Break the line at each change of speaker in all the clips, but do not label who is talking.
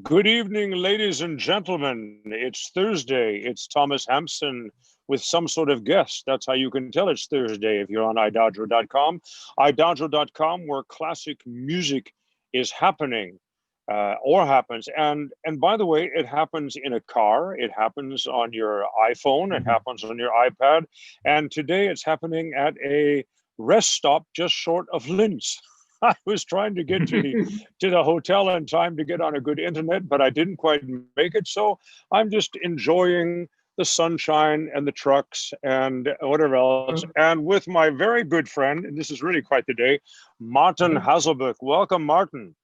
Good evening, ladies and gentlemen. It's Thursday. It's Thomas Hampson with some sort of guest. That's how you can tell it's Thursday if you're on IDAGIO.com. IDAGIO.com, where classic music is happening or happens. And by the way, it happens in a car. It happens on your iPhone. It happens on your iPad. And today it's happening at a rest stop just short of Linz. I was trying to get to the hotel in time to get on a good internet, but I didn't quite make it. So I'm just enjoying the sunshine and the trucks and whatever else. And with my very good friend, and this is really quite the day, Martin Haselböck. Welcome, Martin.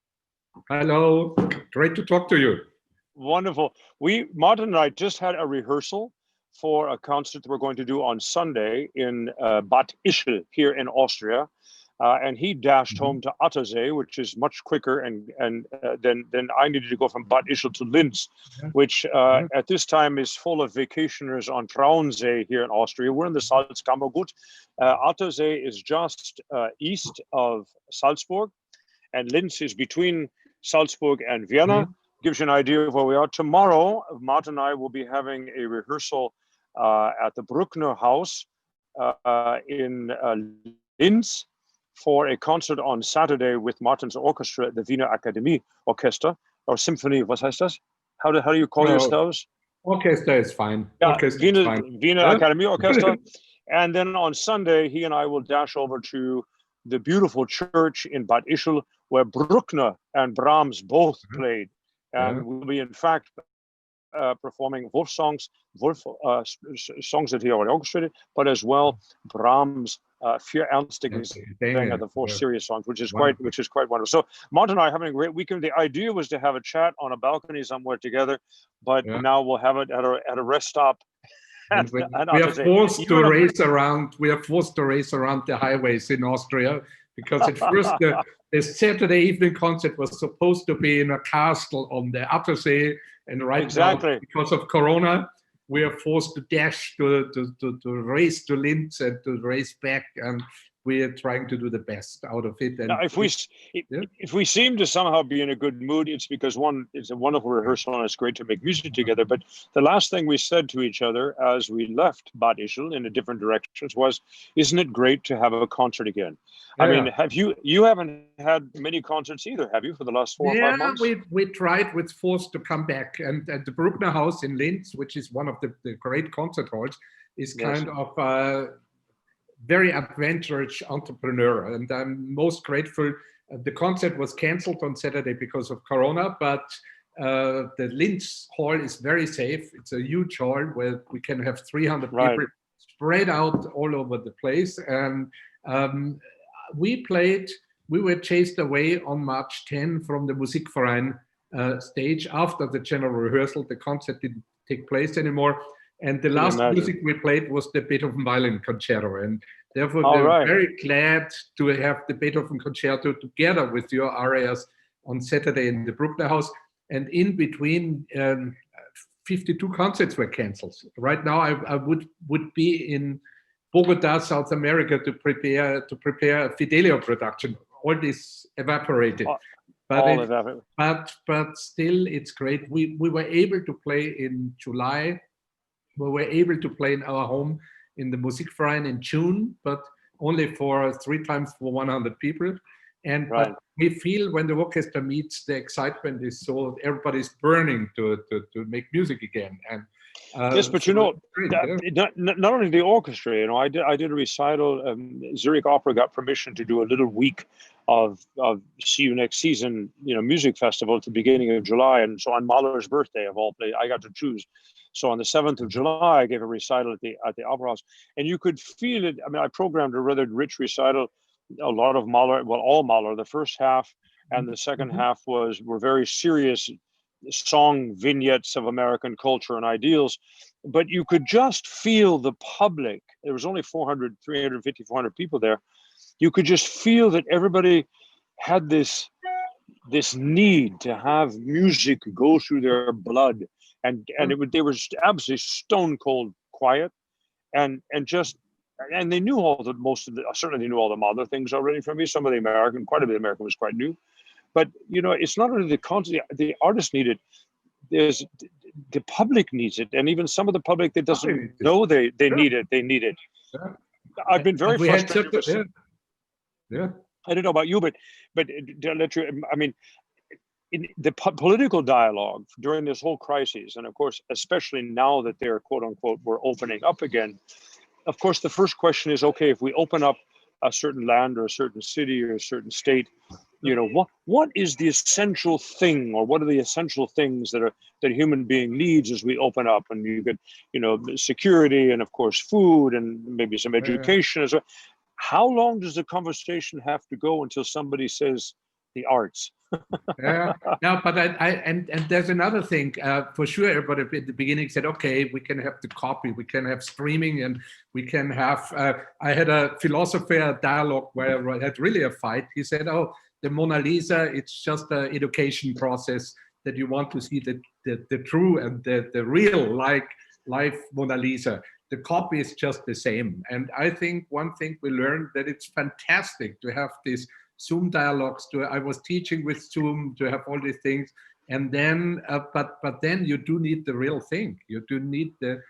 Hello, great to talk to you.
Wonderful. Martin and I just had a rehearsal for a concert that we're going to do on Sunday in Bad Ischl here in Austria. And he dashed home to Attersee, which is much quicker, and then I needed to go from Bad Ischl to Linz, which at this time is full of vacationers on Traunsee here in Austria. We're in the Salzkammergut. Attersee is just east of Salzburg, and Linz is between Salzburg and Vienna. Gives you an idea of where we are. Tomorrow, Martin and I will be having a rehearsal at the Bruckner House in Linz, for a concert on Saturday with Martin's orchestra, the Vino Orchestra, or Symphony. What heißt das? How do you call yourselves?
Orchestra is fine.
Yeah,
Orchestra is fine.
Vino Academy Orchestra. And then on Sunday, he and I will dash over to the beautiful church in Bad Ischl, where Bruckner and Brahms both played. And we'll be, in fact, performing Wolf songs that he already orchestrated, but as well Brahms' Vier Ernstige Gesänge, the four serious songs, which is quite wonderful. So Martin and I are having a great weekend. The idea was to have a chat on a balcony somewhere together, but now we'll have it at a rest stop.
We are forced to race around. We are forced to race around the highways in Austria because at first the Saturday evening concert was supposed to be in a castle on the Attersee, and now, because of Corona, we are forced to dash to race to Linz and to race back, and we are trying to do the best out of it. And
now, if we seem to somehow be in a good mood, it's because it's a wonderful rehearsal and it's great to make music together. But the last thing we said to each other as we left Bad Ischl in the different directions was, "Isn't it great to have a concert again?" I mean, you haven't had many concerts either, have you, for the last 4 or 5 months?
we tried with forced to come back, and at the Bruckner House in Linz, which is one of the great concert halls, is kind of very adventurous entrepreneur, and I'm most grateful. The concert was canceled on Saturday because of Corona, but the Linz hall is very safe. It's a huge hall where we can have 300 people spread out all over the place, and we were chased away on March 10 from the Musikverein stage after the general rehearsal. The concert didn't take place anymore. And the last music we played was the Beethoven Violin Concerto. And therefore, we're very glad to have the Beethoven Concerto together with your arias on Saturday in the Bruckner House. And in between, 52 concerts were canceled. Right now, I would be in Bogota, South America, to prepare a Fidelio production. All this evaporated. But still, it's great. We were able to play in July. We were able to play in our home in the Musikverein in June, but only for 3 times for 100 people. And we feel when the orchestra meets, the excitement is so everybody's burning to make music again. And
yes, but not only the orchestra. I did a recital. Zurich Opera got permission to do a little week of See You Next Season, music festival at the beginning of July, and so on Mahler's birthday of all places, I got to choose. So on the 7th of July, I gave a recital at the Opera House, and you could feel it. I mean, I programmed a rather rich recital, a lot of Mahler, well, all Mahler. The first half and the second half were very serious song vignettes of American culture and ideals, but you could just feel the public. There was only 350, 400 people there. You could just feel that everybody had this need to have music go through their blood. And they were absolutely stone cold quiet, and they knew certainly they knew all the Mahler things already from me. Some of the American, quite a bit of American was quite new, But you know, it's not only the artists need it. There's the public needs it, and even some of the public that doesn't know they need it. They need it.
Yeah.
I've been very frustrated.
Yeah.
I don't know about you, but to let you, I mean, in the political dialogue during this whole crisis, and of course, especially now that they're quote unquote we're opening up again. Of course, the first question is, okay, if we open up a certain land or a certain city or a certain state, you know, what is the essential thing, or what are the essential things that a human being needs as we open up? And you get, you know, security, and of course food, and maybe some education as well. How long does the conversation have to go until somebody says the arts?
Yeah, no, but and there's another thing. For sure, everybody at the beginning said, okay, we can have the copy, we can have streaming, and we can have. I had a philosopher dialogue where I had really a fight. He said, oh, the Mona Lisa, it's just an education process that you want to see the true and the real life Mona Lisa. The copy is just the same. And I think one thing we learned, that it's fantastic to have this Zoom dialogues. I was teaching with Zoom, to have all these things, and then but then you do need the real thing. You do need to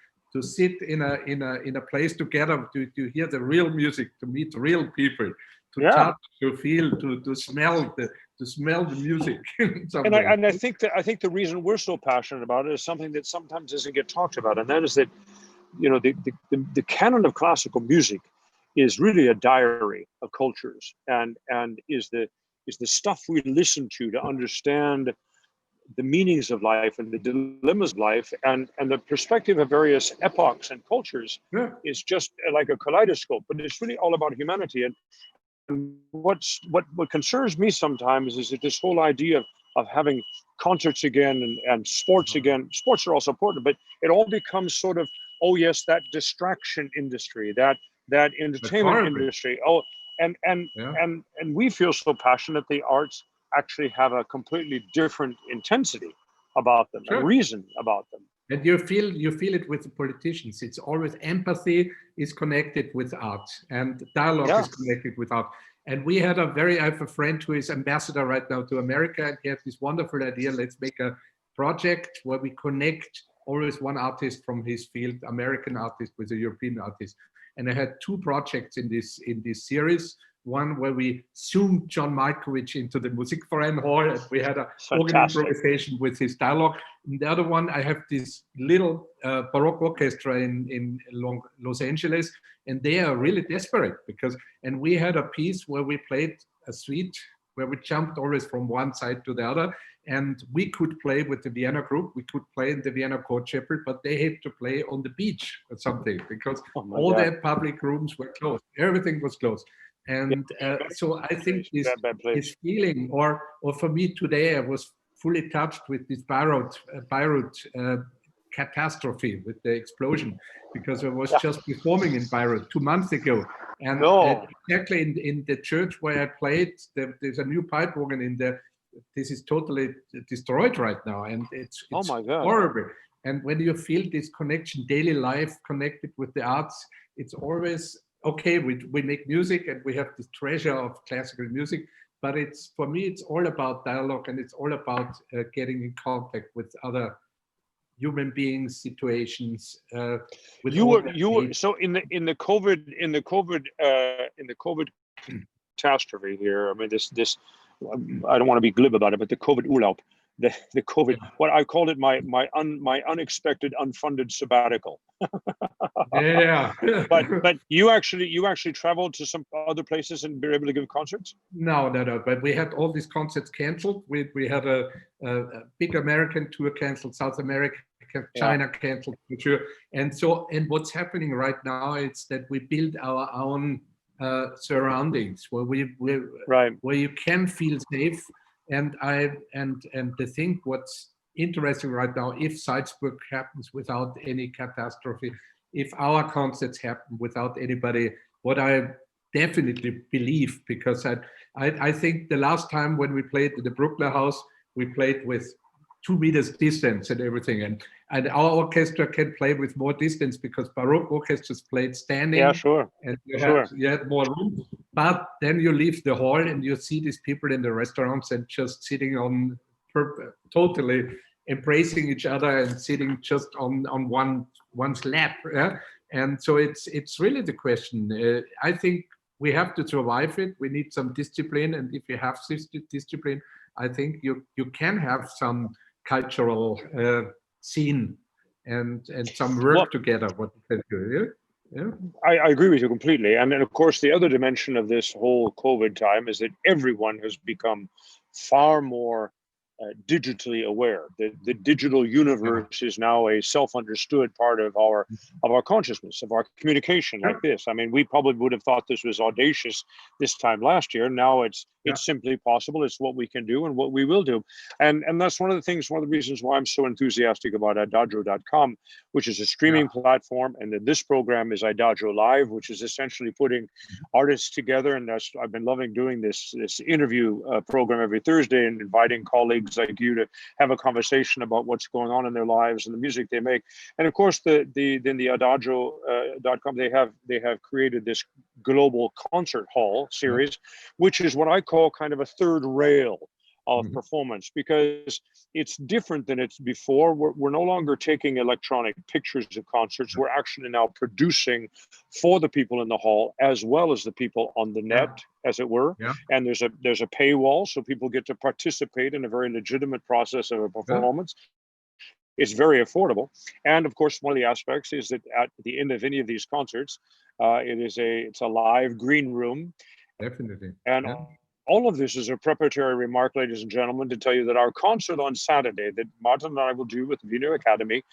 sit in a place together, to hear the real music, to meet real people, to touch, to feel, to smell the music.
and I think the reason we're so passionate about it is something that sometimes doesn't get talked about, and that is that, you know, the canon of classical music is really a diary of cultures, and is the stuff we listen to understand the meanings of life and the dilemmas of life, and the perspective of various epochs and cultures is just like a kaleidoscope. But it's really all about humanity. And what concerns me sometimes is that this whole idea of having concerts again and sports again. Sports are also important, but it all becomes sort of, oh yes, that distraction industry, that entertainment industry. Oh, and we feel so passionate. The arts actually have a completely different intensity about them, a reason about them.
And you feel it with the politicians. It's always empathy is connected with art, and dialogue is connected with art. And we had I have a friend who is ambassador right now to America, and he had this wonderful idea. Let's make a project where we connect always one artist from his field, American artist, with a European artist. And I had two projects in this series. One where we zoomed John Malkovich into the Musikverein hall, and we had an organ improvisation with his dialogue. And the other one, I have this little Baroque orchestra in Los Angeles, and they are really desperate and we had a piece where we played a suite where we jumped always from one side to the other, and we could play with the Vienna group, we could play in the Vienna Court Chapel, but they had to play on the beach or something, because all their public rooms were closed, everything was closed. And so I think this feeling, or for me today, I was fully touched with this Beirut catastrophe, with the explosion, because I was just performing in Beirut 2 months ago. And exactly in the church where I played, there's a new pipe organ in there. This is totally destroyed right now, and it's horrible. And when you feel this connection, daily life connected with the arts, it's always okay. We make music and we have this treasure of classical music, but for me it's all about dialogue, and it's all about getting in contact with other human beings, situations.
You were so in the COVID catastrophe here. I mean, this I don't want to be glib about it, but the COVID Urlaub, the COVID, what I called it, my unexpected unfunded sabbatical. But you actually traveled to some other places and were able to give concerts?
No. But we had all these concerts canceled. We had a big American tour canceled, South America, China canceled for sure. And what's happening right now is that we build our own surroundings where where you can feel safe. And the thing what's interesting right now, if Salzburg happens without any catastrophe, if our concerts happen without anybody, what I definitely believe, because I think the last time when we played at the Bruckner House, we played with 2 meters distance and everything. And our orchestra can play with more distance because Baroque orchestras played standing.
Yeah, sure.
And you had more room. But then you leave the hall and you see these people in the restaurants and just sitting on totally embracing each other and sitting just on one's lap. Yeah? And so it's really the question. I think we have to survive it. We need some discipline, and if you have discipline, I think you can have some cultural scene and some work together. What you can do. Yeah.
I agree with you completely. And then, of course, the other dimension of this whole COVID time is that everyone has become far more digitally aware. The digital universe is now a self-understood part of our consciousness, of our communication, like this. I mean, we probably would have thought this was audacious this time last year. Now it's simply possible. It's what we can do and what we will do. And that's one of the reasons why I'm so enthusiastic about IDAGIO.com, which is a streaming platform. And then this program is IDAGIO Live, which is essentially putting artists together. And I've been loving doing this interview program every Thursday and inviting colleagues like you to have a conversation about what's going on in their lives and the music they make. And of course, the IDAGIO.com, they have created this global concert hall series, which is what I call kind of a third rail of performance, because it's different than it's before. We're no longer taking electronic pictures of concerts. We're actually now producing for the people in the hall as well as the people on the net, as it were. And there's a paywall, so people get to participate in a very legitimate process of a performance. It's very affordable. And of course, one of the aspects is that at the end of any of these concerts, it's a live green room.
Definitely.
And all of this is a preparatory remark, ladies and gentlemen, to tell you that our concert on Saturday that Martin and I will do with the Vino Academy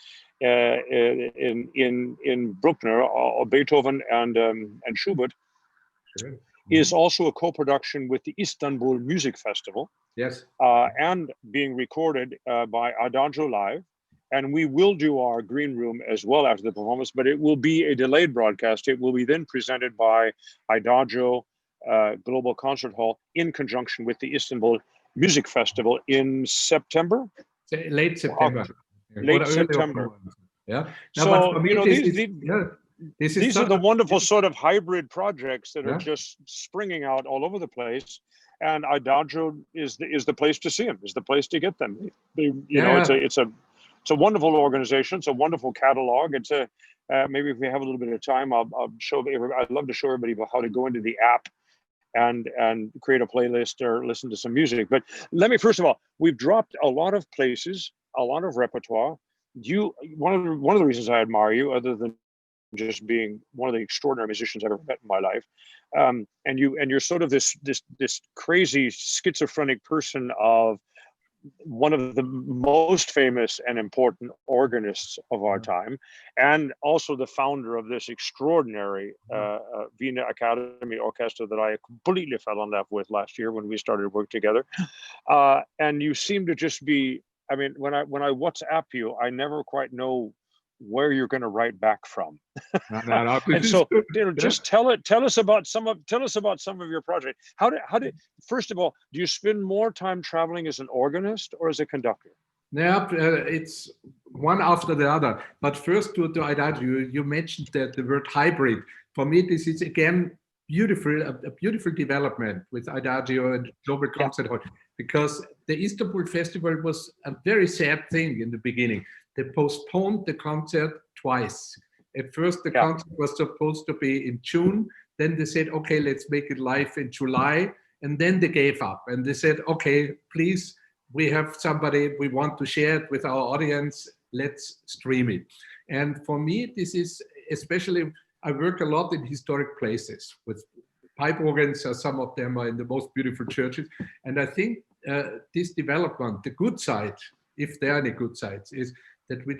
in Bruckner, Beethoven and Schubert, is also a co-production with the Istanbul Music Festival.
Yes.
And being recorded by Adagio Live. And we will do our green room as well after the performance, but it will be a delayed broadcast. It will be then presented by Adagio Global Concert Hall in conjunction with the Istanbul Music Festival in September.
Late September.
Late September.
Yeah.
No, so you know, these are the wonderful sort of hybrid projects that are just springing out all over the place, and Adagio is the place to see them. Is the place to get them. You know, it's a wonderful organization. It's a wonderful catalog. It's a maybe if we have a little bit of time, I'd love to show everybody how to go into the app and create a playlist or listen to some music. But let me, first of all, we've dropped a lot of places, a lot of repertoire. One of the reasons I admire you, other than just being one of the extraordinary musicians I've ever met in my life, and you're sort of this crazy schizophrenic person of one of the most famous and important organists of our time, and also the founder of this extraordinary Wiener Academy Orchestra that I completely fell in love with last year when we started work together. And you seem to just be, I mean, when I WhatsApp you, I never quite know where you're going to write back from. And so, just tell us about some of your project. How did first of all, do you spend more time traveling as an organist or as a conductor?
Yeah, it's one after the other. But first to Adagio, you mentioned that the word hybrid. For me, this is again a beautiful development with Adagio and Global Concert Hall, because the Istanbul Festival was a very sad thing in the beginning. They postponed the concert twice. At first, the concert was supposed to be in June. Then they said, okay, let's make it live in July. And then they gave up. And they said, okay, please, we have somebody, we want to share it with our audience. Let's stream it. And for me, this is especially, I work a lot in historic places with pipe organs. Some of them are in the most beautiful churches. And I think this development, the good side, if there are any good sides, is that we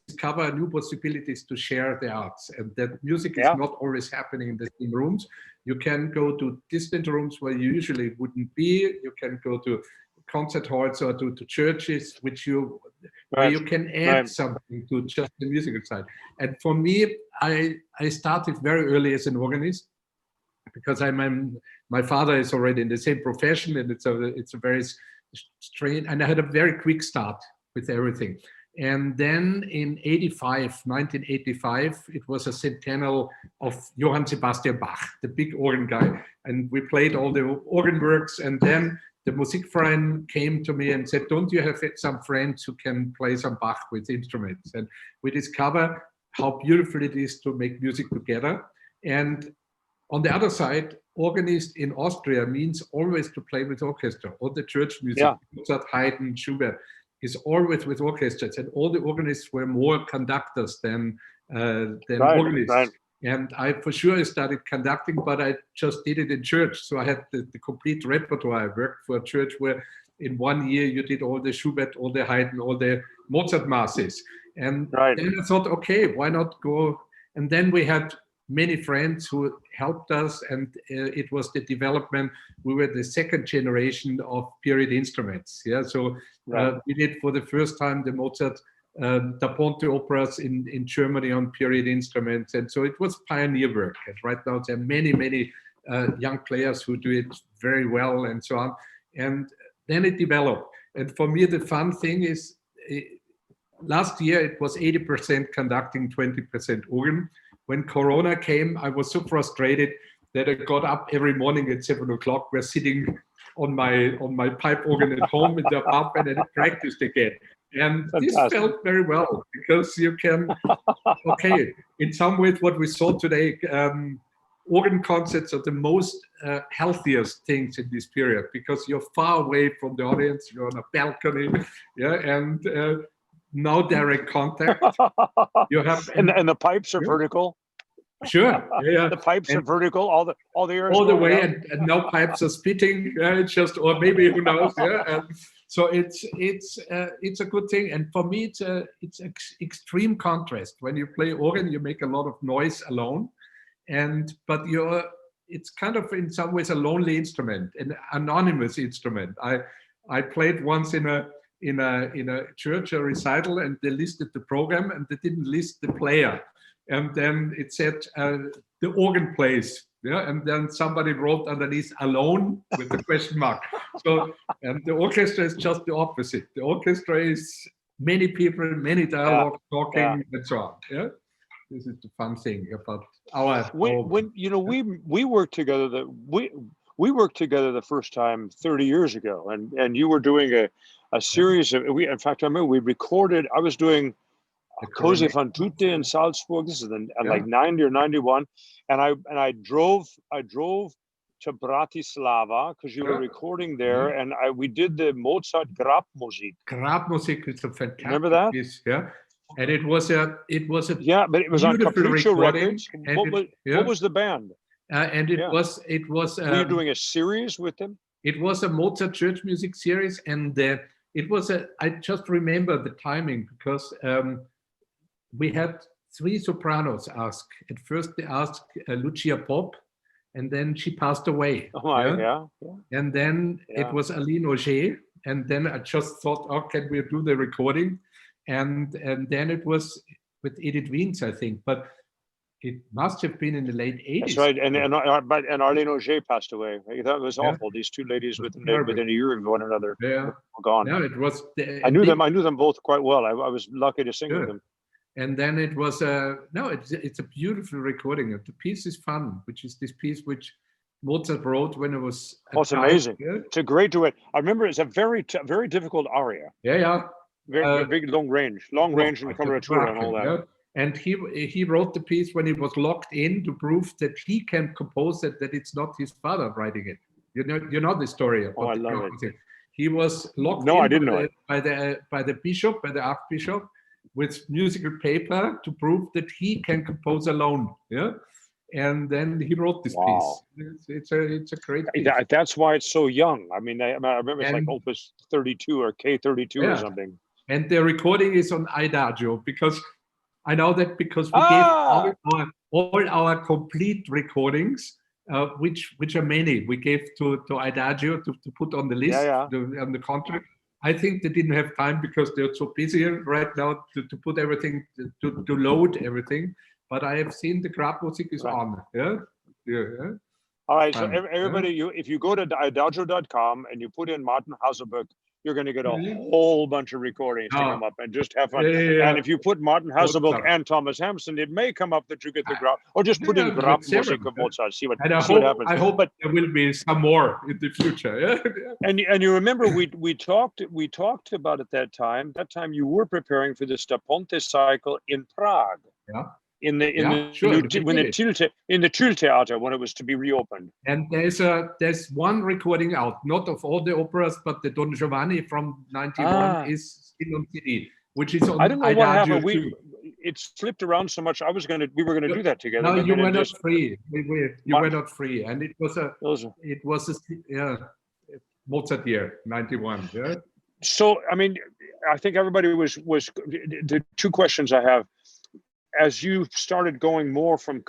discover new possibilities to share the arts, and that music is not always happening in the same rooms. You can go to distant rooms where you usually wouldn't be. You can go to concert halls or to churches, where you can add something to just the musical side. And for me, I started very early as an organist, because my father is already in the same profession, and it's a very strange, and I had a very quick start. with everything. And then in 1985, it was a centennial of Johann Sebastian Bach, the big organ guy. And we played all the organ works. And then the Musikverein came to me and said, don't you have some friends who can play some Bach with instruments? And we discover how beautiful it is to make music together. And on the other side, organist in Austria means always to play with orchestra. All the church music, Mozart, Haydn, Schubert, is always with orchestras, and all the organists were more conductors than organists. Right. And I for sure studied conducting, but I just did it in church. So I had the complete repertoire. I worked for a church where in 1 year you did all the Schubert, all the Haydn, all the Mozart masses. And then I thought, okay, why not go? And then we had many friends who helped us, and it was the development. We were the second generation of period instruments. Yeah, so we did for the first time the Mozart Da Ponte operas in Germany on period instruments, and so it was pioneer work. And right now there are many young players who do it very well, and so on. And then it developed. And for me, the fun thing is, last year it was 80% conducting, 20% organ. When Corona came, I was so frustrated that I got up every morning at 7 o'clock. We're sitting on my pipe organ at home in the apartment, and I practiced again. And this felt very well, because you can, okay, in some ways what we saw today, organ concerts are the most healthiest things in this period, because you're far away from the audience, you're on a balcony, and no direct contact. You have
and the pipes are vertical.
Sure.
The pipes are vertical. All the air is
all the way, and no pipes are spitting. Just, or maybe who knows? So it's a good thing. And for me, it's extreme contrast. When you play organ, you make a lot of noise alone, but it's kind of in some ways a lonely instrument, an anonymous instrument. I played once in a church, a recital, and they listed the program and they didn't list the player. And then it said the organ plays, and then somebody wrote underneath alone with the question mark. So, and the orchestra is just the opposite. The orchestra is many people, many dialogue, talking, and so on. Yeah, this is the fun thing about our.
We worked together. We worked together the first time 30 years ago, and you were doing a series of. In fact, I remember we recorded. I was doing Così fan tutte in Salzburg. This is like 90 or 91, and I drove to Bratislava because you were recording there, and we did the Mozart grap music.
Grap music is a fantastic.
Remember that?
Piece, and it was a
but it was on Capriccio Records. What was the band?
And it was.
Were you doing a series with them?
It was a Mozart church music series, and it was I just remember the timing, because we had 3 sopranos ask. At first they asked Lucia Pop, and then she passed away. And then it was Aline Auger, and then I just thought, oh, can we do the recording? And then it was with Edith Wiens, I think, but it must have been in the late 80s.
That's right, and Arlene Auger passed away. That was awful. These 2 ladies within a year of one another were gone.
Yeah, it was.
I knew them both quite well. I was lucky to sing with them.
And then it was it's a beautiful recording. The piece is fun, which is this piece which Mozart wrote when it was.
Oh, it's amazing! It's a great duet. I remember it's a very difficult aria. Very big, long range and coloratura and all that.
Yeah. And he wrote the piece when he was locked in to prove that he can compose it, that it's not his father writing it. You know the story about
I love it.
He was locked in
I didn't know it.
by the archbishop, with musical paper to prove that he can compose alone. And then he wrote this piece. It's a great piece.
That's why it's so young. I mean, I remember it's like Opus 32 or K32 or something.
And the recording is on IDAGIO, because I know that because we gave all our complete recordings, which are many, we gave to IDAGIO to put on the list, on the contract. I think they didn't have time because they're so busy right now to put everything, to load everything. But I have seen the grap music is on.
All right, so everybody, if you go to idagio.com and you put in Martin Haselböck you're going to get a
Really?
whole bunch of recordings to come up and just have fun.
Yeah.
And if you put Martin Haselböck and Thomas Hampson, it may come up that you get the grap, or just put in grap music of Mozart. See what happens.
I hope but there will be some more in the future. Yeah.
And you remember we talked about at that time. That time you were preparing for the Staponte cycle in Prague.
Yeah.
In the Theater when it was to be reopened.
And there's one recording out, not of all the operas, but the Don Giovanni from '91 is still on CD, which is on.
I don't know what happened. It slipped around so much. We were gonna do that together.
No, you were not free. You were not free, and it was a Mozart year '91. Yeah.
So I mean, I think everybody was the two questions I have. As you started going more from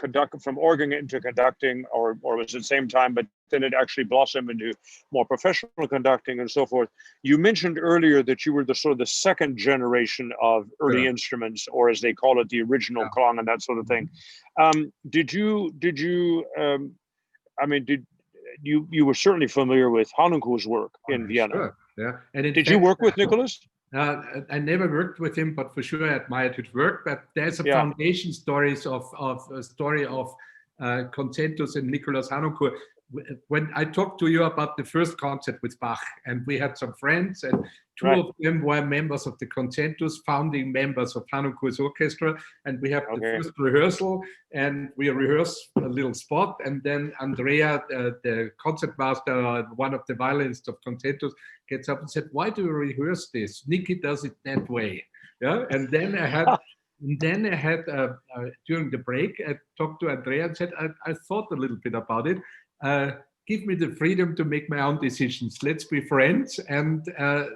organ into conducting, or was it the same time, but then it actually blossomed into more professional conducting and so forth. You mentioned earlier that you were the sort of the second generation of early instruments, or as they call it, the original Klong and that sort of thing. Did you were certainly familiar with Hanunku's work in Vienna.
Sure. Yeah. And
did you work with Nicholas?
I never worked with him, but for sure I admired his work. But there's a foundation stories of a story of Concentus and Nicholas Hanunku. When I talked to you about the first concert with Bach, and we had some friends, and two of them were members of the Concentus, founding members of Hanunku's orchestra, and we have the first rehearsal, and we rehearse a little spot, and then Andrea, the concertmaster, one of the violinists of Concentus, gets up and said, "Why do you rehearse this? Nicky does it that way." Yeah, and then I had. During the break, I talked to Andrea and said, I thought a little bit about it. Give me the freedom to make my own decisions. Let's be friends and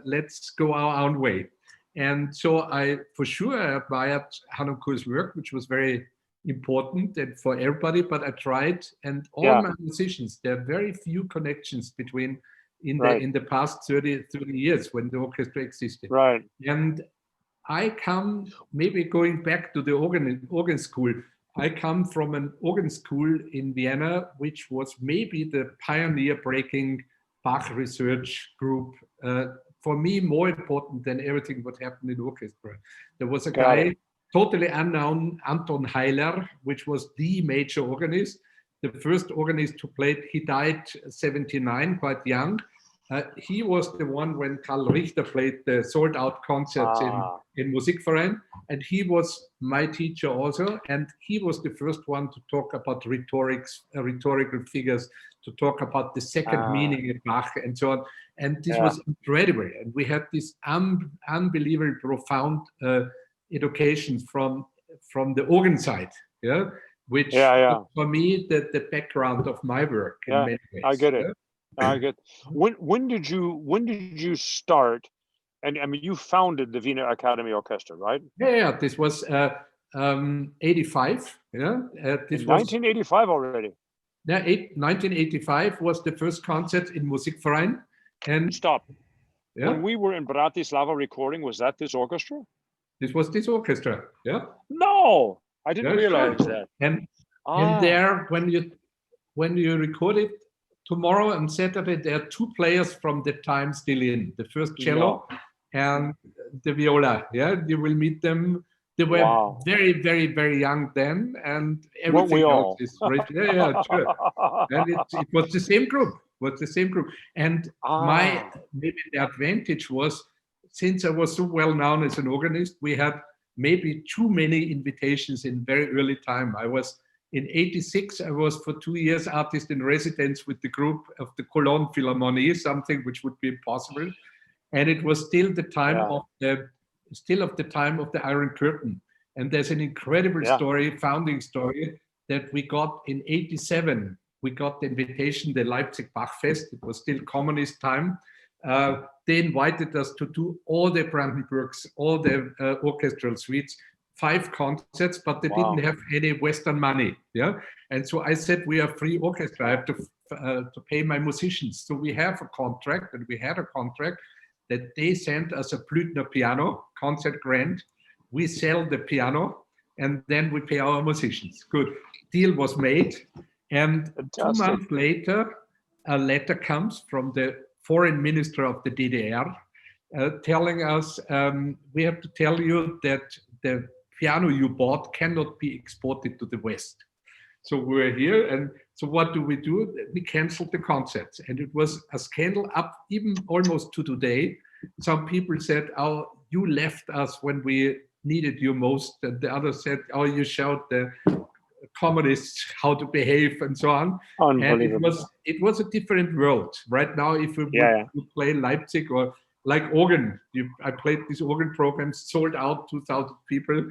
let's go our own way. And so I, for sure, admired Hanunku's work, which was very important and for everybody, but I tried, and all my musicians, there are very few connections between in the past 30 years when the orchestra existed.
Right.
And I come, maybe going back to the organ school, I come from an organ school in Vienna, which was maybe the pioneer-breaking Bach research group. For me, more important than everything what happened in the orchestra. There was a guy, totally unknown, Anton Heiler, which was the major organist. The first organist who played, he died 79, quite young. He was the one when Karl Richter played the sold-out concerts in Musikverein, and he was my teacher also, and he was the first one to talk about rhetorical figures, to talk about the second meaning in Bach and so on. And this was incredible, and we had this unbelievably profound education from the organ side, which for me the background of my work in many ways.
I get it. I get. When did you start? And I mean, you founded the Wiener Academy Orchestra, right?
Yeah. This was 85. Yeah, this was
1985 already.
Yeah, 1985 was the first concert in Musikverein. And
stop. Yeah. When we were in Bratislava recording, was that this orchestra?
This was this orchestra. Yeah.
No, I didn't realize that.
And there, when you record it. Tomorrow and Saturday, there are two players from the time still in. The first cello and the viola. Yeah, you will meet them. They were very, very, very young then, and everything else is great. Sure. And it was the same group. And maybe the advantage was, since I was so well known as an organist, we had maybe too many invitations in very early time. In '86, I was for 2 years artist in residence with the group of the Cologne Philharmonie, something which would be impossible. And it was still the time of the Iron Curtain. And there's an incredible founding story, that we got in '87. We got the invitation, the Leipzig Bachfest. It was still communist time. They invited us to do all the Brandenburgs, all the orchestral suites, 5 concerts, but they didn't have any Western money. Yeah, and so I said, we are free orchestra. I have to pay my musicians. So we have a contract, and we had a contract that they sent us a Blüthner piano, concert grant. We sell the piano, and then we pay our musicians. Good deal was made, and fantastic. 2 months later, a letter comes from the foreign minister of the DDR, telling us, we have to tell you that the piano you bought cannot be exported to the West. So we're here, and so what do? We canceled the concerts, and it was a scandal up even almost to today. Some people said, "Oh, you left us when we needed you most," and the others said, "Oh, you showed the communists how to behave," and so on.
Unbelievable.
And it was a different world. Right now, if we would play Leipzig or like organ, I played these organ programs, sold out 2,000 people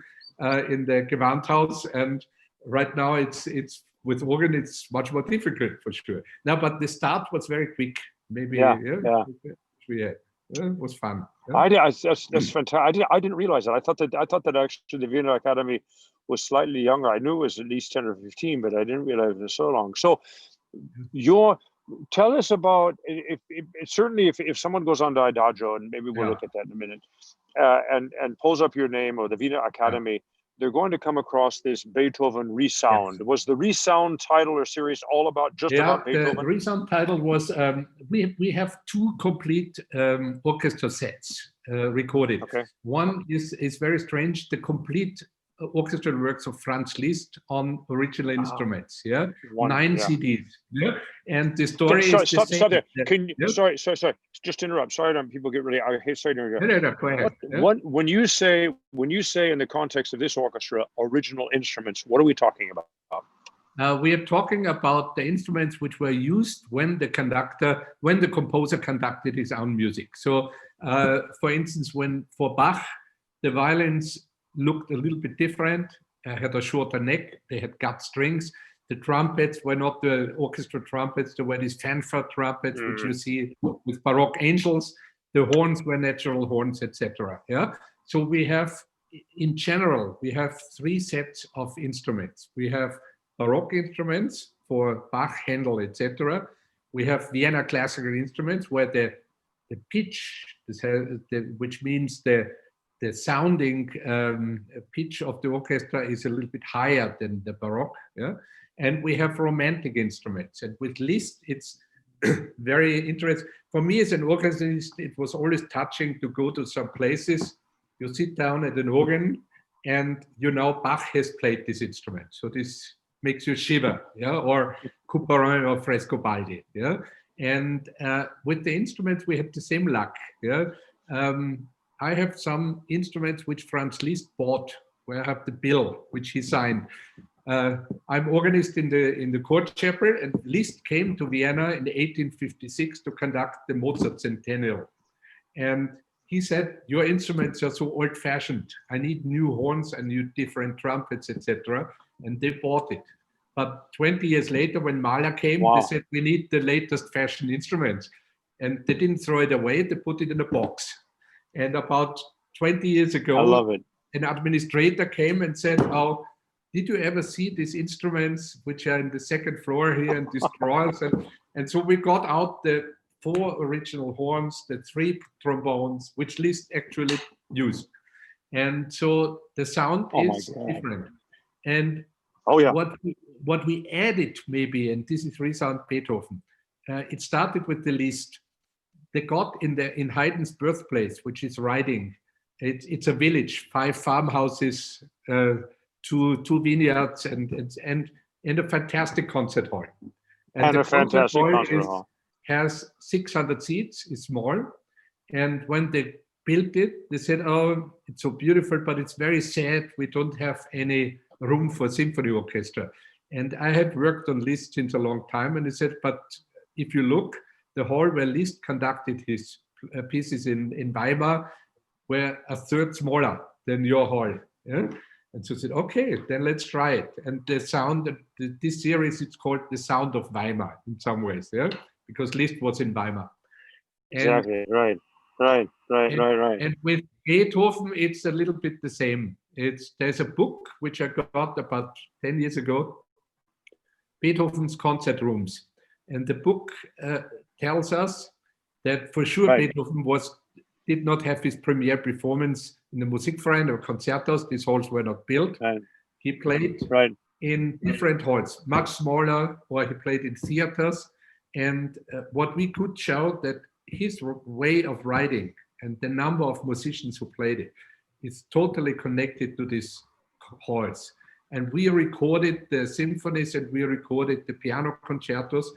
in the Gewandhaus, and right now it's with organ it's much more difficult for sure. Now, but the start was very quick. Maybe it was fun. Yeah?
That's fantastic. I didn't realize that. I thought that actually the Vienna Academy was slightly younger. I knew it was at least 10 or 15, but I didn't realize it was so long. So tell us about certainly if someone goes on to IDAGIO, and maybe we'll look at that in a minute, and pulls up your name or the Wiener Academy, they're going to come across this Beethoven Resound. Yes. Was the Resound title or series all about about Beethoven?
The Resound title was we have 2 complete orchestra sets recorded.
Okay.
One is very strange, the complete orchestral works of Franz Liszt on original instruments. 9 CDs. Yeah, and the story is the same.
Stop there. Sorry. Just to interrupt. Sorry, people get really. Sorry to interrupt.
Go ahead.
When you say in the context of this orchestra, original instruments, what are we talking about?
We are talking about the instruments which were used when the composer conducted his own music. So, for instance, for Bach, the violins looked a little bit different, had a shorter neck, they had gut strings. The trumpets were not the orchestra trumpets, there were these fanfare trumpets, which you see with Baroque angels. The horns were natural horns, etc. Yeah. So we have, in general, 3 sets of instruments. We have Baroque instruments for Bach, Handel, etc. We have Vienna classical instruments where the pitch, which means the sounding pitch of the orchestra is a little bit higher than the Baroque, and we have romantic instruments. And with Liszt, it's very interesting. For me as an organist, it was always touching to go to some places. You sit down at an organ, and Bach has played this instrument, so this makes you shiver, or Couperin or Frescobaldi, And with the instruments, we had the same luck, I have some instruments which Franz Liszt bought, where I have the bill which he signed. I'm organist in the court chapel, and Liszt came to Vienna in 1856 to conduct the Mozart Centennial. And he said, "Your instruments are so old-fashioned. I need new horns and new different trumpets, etc." And they bought it. But 20 years later, when Mahler came, they said, "We need the latest fashion instruments." And they didn't throw it away, they put it in a box. And about 20 years ago,
I love it.
An administrator came and said, "Oh, did you ever see these instruments which are in the second floor here in these drawers?" And so we got out the 4 original horns, the 3 trombones, which Liszt actually used. And so the sound is different. And what we added maybe, and this is Resound Beethoven, it started with the Liszt. They got in Haydn's birthplace, which is Riding. It's a village, 5 farmhouses, 2 vineyards, and a fantastic concert hall.
And a fantastic concert hall.
Has 600 seats, is small. And when they built it, they said, "Oh, it's so beautiful, but it's very sad. We don't have any room for symphony orchestra." And I had worked on Liszt since a long time, and they said, "But if you look, the hall where Liszt conducted his pieces in Weimar were a third smaller than your hall." Yeah? And so I said, "Okay, then let's try it." And the sound, this series, it's called The Sound of Weimar in some ways, because Liszt was in Weimar.
Exactly, right.
And with Beethoven, it's a little bit the same. There's a book which I got about 10 years ago, Beethoven's Concert Rooms. And the book tells us that for sure Beethoven did not have his premiere performance in the Musikverein or Concertos. These halls were not built. He played in different halls, much smaller, or he played in theaters. And what we could show that his way of writing and the number of musicians who played it is totally connected to these halls. And we recorded the symphonies and we recorded the piano concertos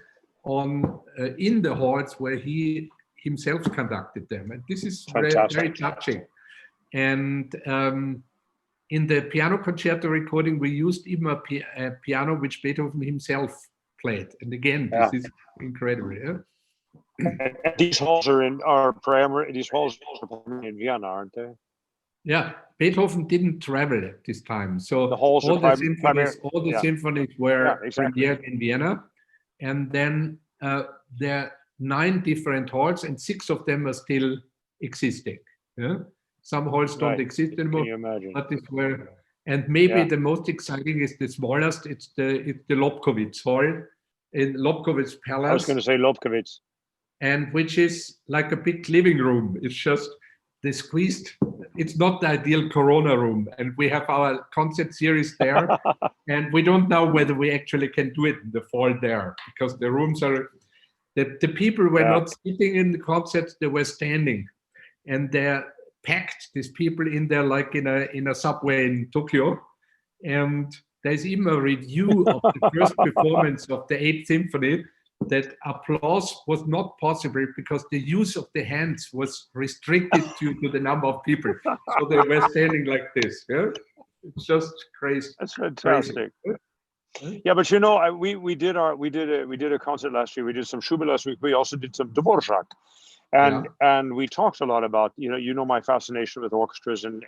on in the halls where he himself conducted them. And this is very, very touching. And in the piano concerto recording, we used even a piano which Beethoven himself played. And again, this is incredible. Yeah?
These halls are primary in Vienna, aren't they?
Yeah, Beethoven didn't travel at this time. So
the halls
all the symphonies were
exactly.
premiered in Vienna. And then there are 9 different halls and 6 of them are still existing. Yeah? Some halls don't exist anymore.
Can you imagine?
But this were, and maybe the most exciting is the smallest. It's the Lobkowitz Hall in Lobkowitz Palace.
I was going to say Lobkowitz.
And which is like a big living room. It's just the squeezed. It's not the ideal Corona room, and we have our concert series there, and we don't know whether we actually can do it in the fall there because the rooms are. The people were not sitting in the concerts; they were standing, and they're packed. These people in there like in a subway in Tokyo, and there's even a review of the first performance of the 8th Symphony. That applause was not possible because the use of the hands was restricted due to the number of people. So they were standing like this. Yeah? It's just crazy.
That's fantastic. Crazy. Yeah, but you know, we did a concert last year. We did some Schubert last week. We also did some Dvorak, and we talked a lot about my fascination with orchestras and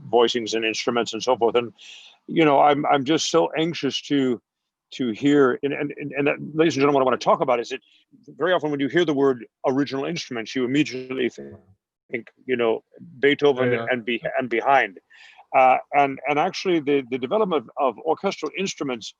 voicings and instruments and so forth. And I'm just so anxious to hear, and ladies and gentlemen, what I want to talk about is that very often when you hear the word original instruments, you immediately think Beethoven and behind, and actually the development of orchestral instruments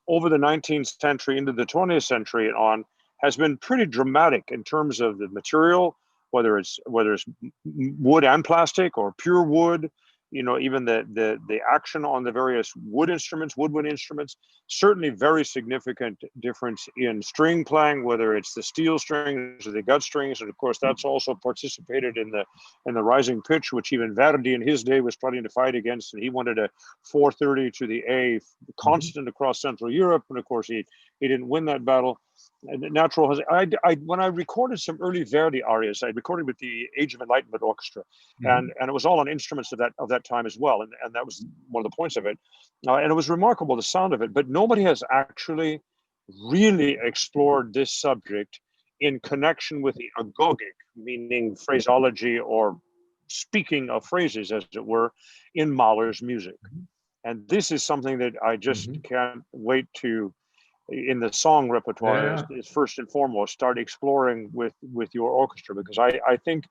over the 19th century into the 20th century and on has been pretty dramatic in terms of the material, whether it's wood and plastic or pure wood. Even the action on the various woodwind instruments, certainly very significant difference in string playing, whether it's the steel strings or the gut strings. And of course, that's also participated in the rising pitch, which even Verdi in his day was trying to fight against. And he wanted a 430 to the A constant across Central Europe. And of course, he didn't win that battle. And natural has when I recorded some early Verdi arias, I recorded with the Age of Enlightenment Orchestra, and it was all on instruments of that time as well, and that was one of the points of it, and it was remarkable, the sound of it. But nobody has actually really explored this subject in connection with the agogic, meaning phraseology or speaking of phrases, as it were, in Mahler's music. And this is something that I just can't wait to, in the song repertoire, is first and foremost start exploring with your orchestra, because I think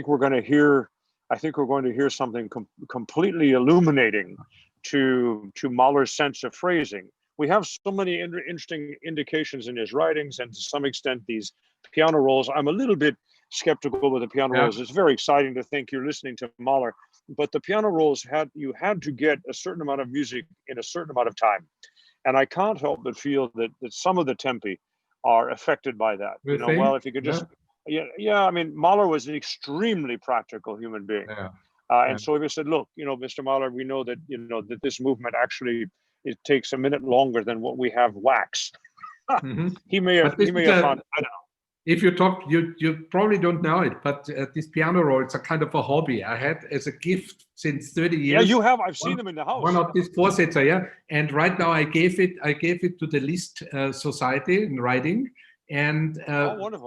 we're going to hear something completely illuminating to Mahler's sense of phrasing. We have so many interesting indications in his writings, and to some extent these piano rolls. I'm a little bit skeptical with the piano rolls. It's very exciting to think you're listening to Mahler, but the piano rolls had to get a certain amount of music in a certain amount of time. And I can't help but feel that some of the tempi are affected by that. Well, if you could just, I mean, Mahler was an extremely practical human being. And so we said, look, Mr. Mahler, we know that, that this movement actually, it takes a minute longer than what we have wax. He may have found, I don't know.
If you talk, you probably don't know it, but these piano rolls are kind of a hobby I had as a gift since 30 years.
Yeah, you have. I've seen them in the house.
One of these Vorsätze, And right now I gave it to the Liszt Society in writing, and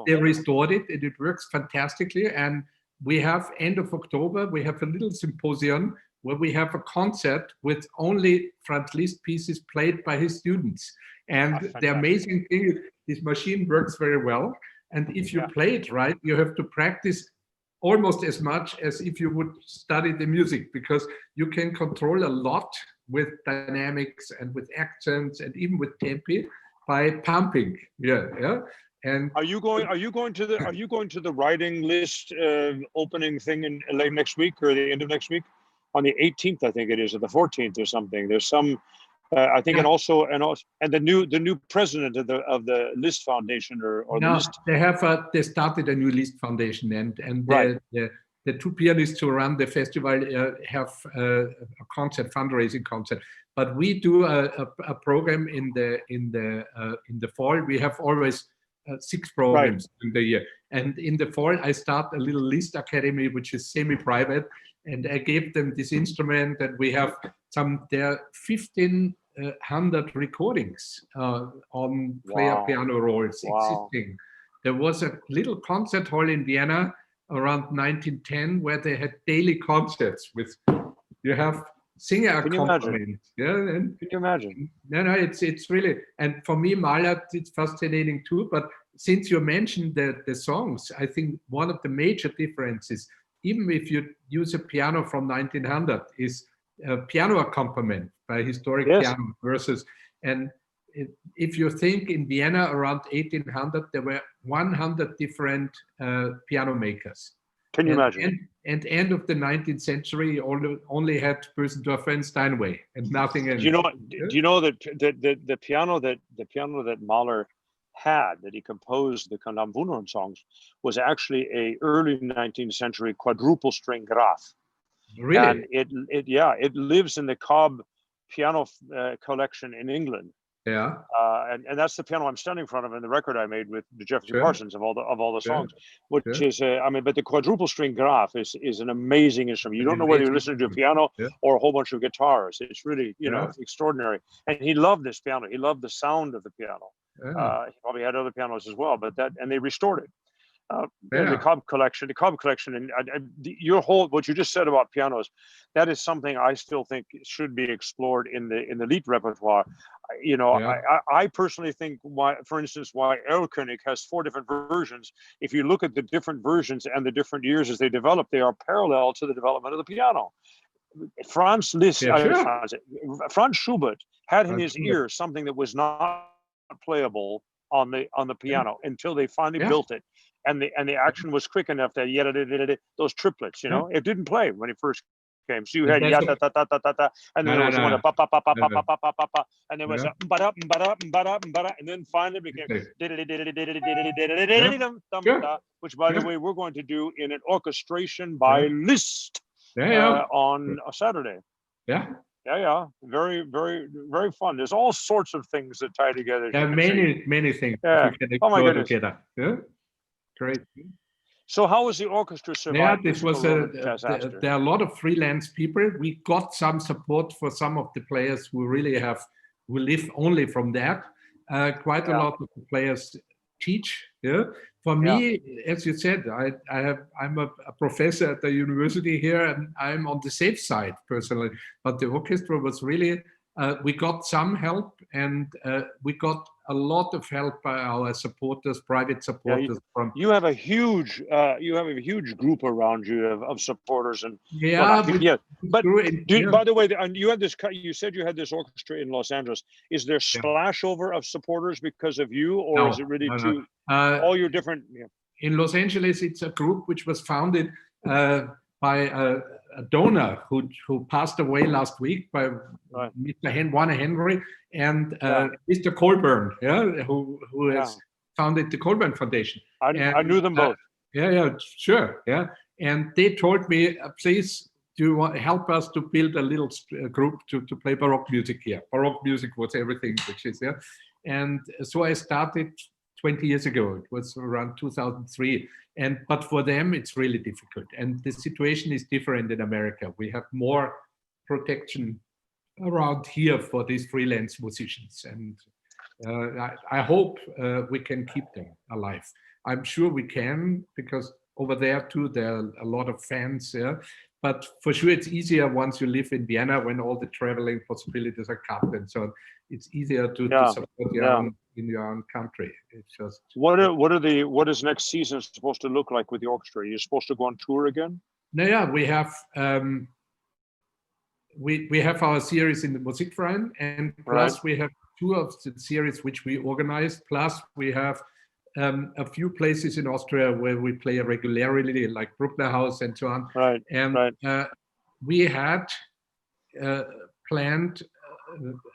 they restored it, and it works fantastically. And we have end of October, we have a little symposium where we have a concert with only Franz Liszt pieces played by his students. And the amazing thing is this machine works very well. And if you play it right, you have to practice almost as much as if you would study the music, because you can control a lot with dynamics and with accents and even with tempi by pumping. And
are you going to the writing list opening thing in late next week or the end of next week? On the 18th, I think it is, or the 14th or something. There's some I think, and the new president of the Liszt Foundation or
no,
the Liszt.
They started a new Liszt Foundation, and
Right.
the two pianists who run the festival have a fundraising concert. But we do a program in the fall. We have always 6 programs in the year, and in the fall I start a little Liszt Academy, which is semi-private, and I gave them this instrument, and we have there are 1,500 recordings on player piano rolls existing. There was a little concert hall in Vienna around 1910 where they had daily concerts with, you have singer accompaniment. Yeah, and
can you imagine?
No, it's really, and for me, Mahler, it's fascinating too. But since you mentioned the songs, I think one of the major differences, even if you use a piano from 1900, is piano accompaniment by historic piano versus, and if you think in Vienna around 1800, there were 100 different piano makers.
Can you imagine?
And end of the 19th century, only had Bösendorfer and Steinway and nothing else.
Do you know that the piano that Mahler had, that he composed the Kandam Wunderhorn songs, was actually a early 19th century quadruple string grap.
Really?
And it lives in the Cobb piano collection in England.
Yeah.
And that's the piano I'm standing in front of in the record I made with the Jefferson Parsons of all the songs, which is but the quadruple string graph is an amazing instrument. You don't know whether you're listening to a piano or a whole bunch of guitars. It's really extraordinary. And he loved this piano. He loved the sound of the piano. He probably had other pianos as well, and they restored it. The Cobb collection, and what you just said about pianos, that is something I still think should be explored in the Lied repertoire. I personally think why Erlkönig has 4 different versions. If you look at the different versions and the different years as they develop, they are parallel to the development of the piano. Franz Schubert had in his ear something that was not playable on the piano until they finally built it. And the action was quick enough that those triplets, it didn't play when it first came. So you had ya ta ta ta ta ta ta, and then there was one pa pa pa pa pa pa pa pa pa pa, and there was a ba and then finally became which, by the way, we're going to do in an orchestration by Liszt on a Saturday. Yeah, very, very, very fun. There's all sorts of things that tie together.
Yeah, many things.
Yeah.
Oh my goodness.
Together.
Yeah. Great.
So how was the orchestra surviving?
Yeah, this was there are a lot of freelance people. We got some support for some of the players who live only from that. Quite a lot of the players teach. Yeah. For me, as you said, I'm a professor at the university here, and I'm on the safe side personally. But the orchestra was really, we got some help, and we got a lot of help by our supporters, private supporters.
You have a huge group around you of supporters, and But by the way, you said you had this orchestra in Los Angeles. Is there splashover of supporters because of you, or is it really all your different?
In Los Angeles, it's a group which was founded by a donor who passed away last week, by Mr. Warner Henry and Mr. Colburn, who has founded the Colburn Foundation.
I knew them both.
Sure. And they told me, please, do you want to help us to build a little group to play Baroque music here? Baroque music was everything, which is And so I started 20 years ago. It was around 2003. But for them, it's really difficult. And the situation is different in America. We have more protection around here for these freelance musicians. And I hope we can keep them alive. I'm sure we can, because over there too, there are a lot of fans. But for sure, it's easier once you live in Vienna, when all the traveling possibilities are cut and so on. It's easier to support in your own country. It's just
what is next season supposed to look like with the orchestra? Are you supposed to go on tour again?
No, we have we have our series in the Musikverein, and plus we have 2 of the series which we organized. Plus we have a few places in Austria where we play regularly, like Bruckner House and so on. We had planned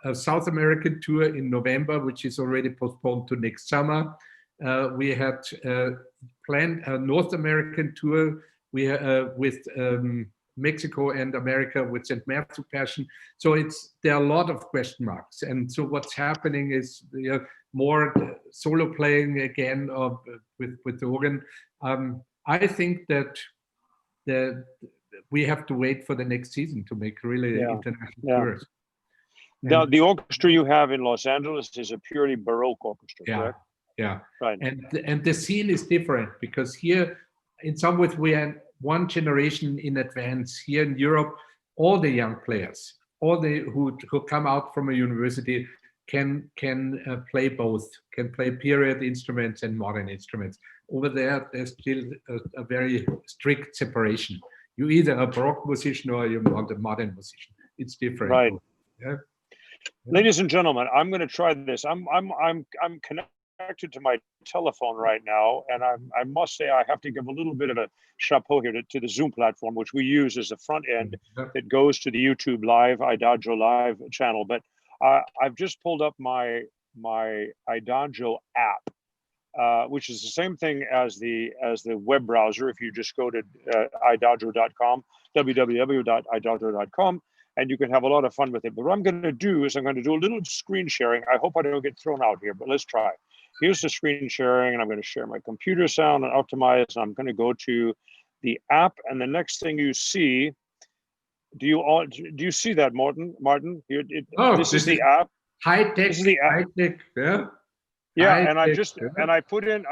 a South American tour in November, which is already postponed to next summer. We had planned a North American tour with Mexico and America with St. Matthew Passion. So there are a lot of question marks. And so what's happening is more solo playing again with the organ. I think that we have to wait for the next season to make really international tours.
Now, the orchestra you have in Los Angeles is a purely Baroque orchestra, correct?
Yeah,
right.
And the scene is different because here, in some ways, we are one generation in advance. Here in Europe, all the young players, all the who come out from a university can play both, can play period instruments and modern instruments. Over there, there's still a very strict separation. You're either a Baroque musician or you're not a modern musician. It's different.
Right.
Yeah.
Ladies and gentlemen, I'm going to try this. I'm connected to my telephone right now, and I must say I have to give a little bit of a chapeau here to the Zoom platform, which we use as the front end that goes to the YouTube Live, IDAGIO Live channel. But I've just pulled up my IDAGIO app, which is the same thing as the web browser. If you just go to idagio.com, www.idagio.com, and you can have a lot of fun with it. But what I'm going to do is I'm going to do a little screen sharing. I hope I don't get thrown out here, but let's try. Here's the screen sharing, and I'm going to share my computer sound and optimize. And I'm going to go to the app, and the next thing you see, do you see that, Martin? Here, this is the app.
High tech.
This is the app.
High tech. Yeah.
Yeah, and I put in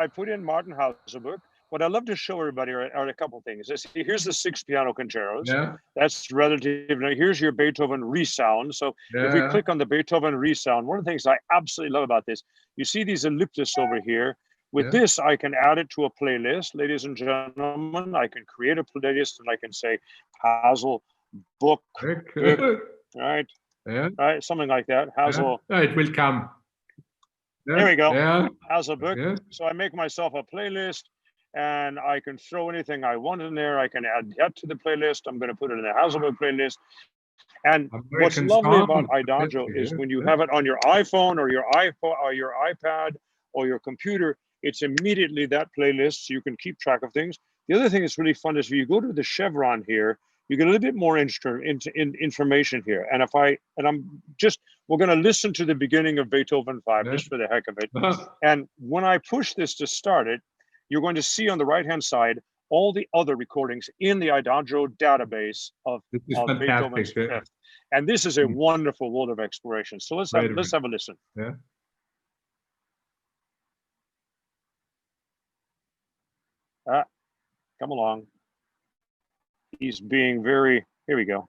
Martin Haselböck. What I love to show everybody are a couple things. Here's the 6 piano concertos.
Yeah.
That's relative. Now here's your Beethoven Resound. So if we click on the Beethoven Resound, one of the things I absolutely love about this, you see these ellipses over here. With this, I can add it to a playlist, ladies and gentlemen. I can create a playlist, and I can say Haselböck, right?
Yeah.
Right, something like that.
It will come.
There we go.
Yeah.
Haselböck.
Yeah.
So I make myself a playlist, and I can throw anything I want in there. I can add that to the playlist. I'm going to put it in the Haselböck playlist. And what's lovely about IDAGIO is when you have it on your iPhone or your iPod or your iPad or your computer, it's immediately that playlist, so you can keep track of things. The other thing that's really fun is when you go to the chevron here, you get a little bit more information here. And we're going to listen to the beginning of Beethoven 5 just for the heck of it. And when I push this to start it, you're going to see on the right-hand side all the other recordings in the IDAGIO database of Beethoven's Fifth. And this is a wonderful world of exploration. So let's have a listen.
Yeah.
Come along. He's being very, here we go.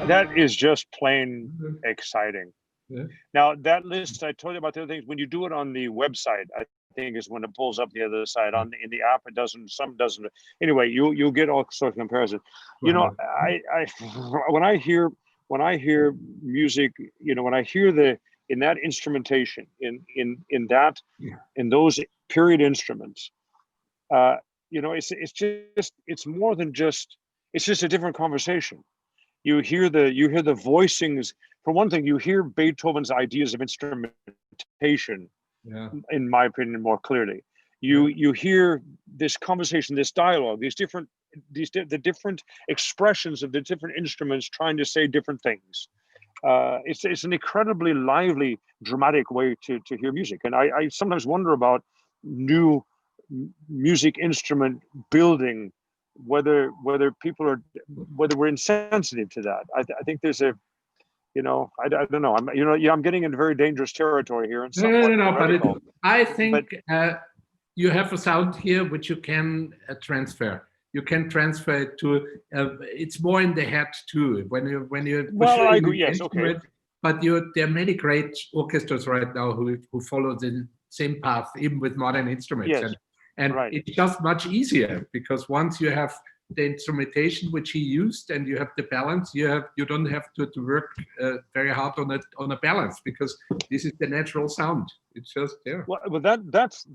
That is just plain exciting.
Yeah.
Now, that list I told you about the other things, when you do it on the website, I think is when it pulls up the other side. In the app, it doesn't, some doesn't. Anyway, you'll get all sorts of comparisons. You know, when I hear music, you know, when I hear in that instrumentation, in those period instruments, it's more than just, it's just a different conversation. You hear the voicings. For one thing, you hear Beethoven's ideas of instrumentation, in my opinion, more clearly. You hear this conversation, this dialogue, the different expressions of the different instruments trying to say different things. It's an incredibly lively, dramatic way to hear music. And I sometimes wonder about new music instrument building, whether we're insensitive to that. I think there's a, I don't know. I'm getting into very dangerous territory here. And
no, but I think you have a sound here which you can transfer. You can transfer it to. It's more in the head too. When you.
Well, I agree. Yes, okay.
But there are many great orchestras right now who follow the same path, even with modern instruments.
Yes.
And
right.
It's just much easier because once you have the instrumentation which he used and you have the balance, you don't have to work very hard on a balance, because this is the natural sound. It's just there.
Well, that's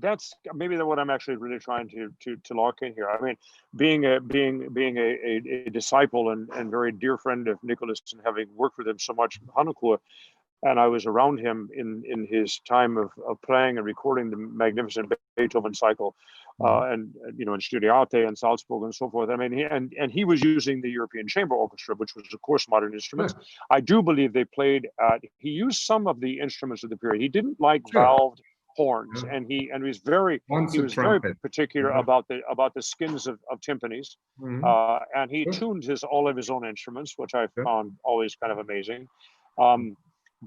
maybe what I'm actually really trying to lock in here. I mean, being a disciple and very dear friend of Nicholas, and having worked with him so much in Hanukkah, and I was around him in his time of playing and recording the magnificent Beethoven cycle, and in Studio Arte and Salzburg and so forth. I mean, he was using the European Chamber Orchestra, which was, of course, modern instruments. I do believe they played he used some of the instruments of the period. He didn't like valved horns, and he was very particular about the skins of timpanis, and he tuned all of his own instruments, which I found always kind of amazing.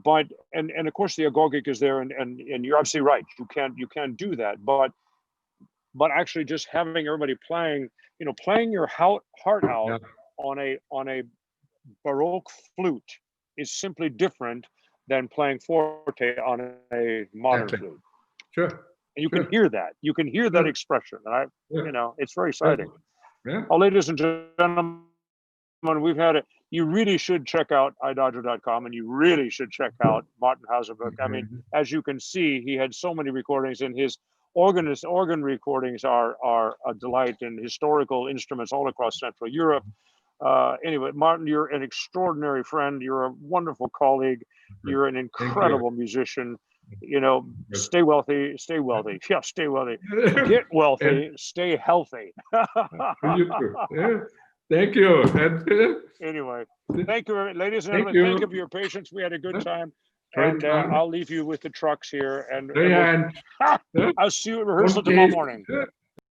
But of course the agogic is there, and you're absolutely right. You can't do that, but actually just having everybody playing your heart out on a Baroque flute is simply different than playing forte on a modern flute.
Sure.
And you can hear that. You can hear that expression. It's very exciting. Oh, ladies and gentlemen, we've had it. You really should check out IDAGIO.com, and you really should check out Martin Haselböck. I mean, as you can see, he had so many recordings, and his organ recordings are a delight, and historical instruments all across Central Europe. Anyway, Martin, you're an extraordinary friend. You're a wonderful colleague. You're an incredible musician. Stay wealthy. Yeah, stay wealthy. Get wealthy. Stay healthy.
Thank you.
Anyway, thank you, ladies and gentlemen. Thank you for your patience. We had a good time. And I'll leave you with the trucks here. And I'll see you at rehearsal tomorrow morning.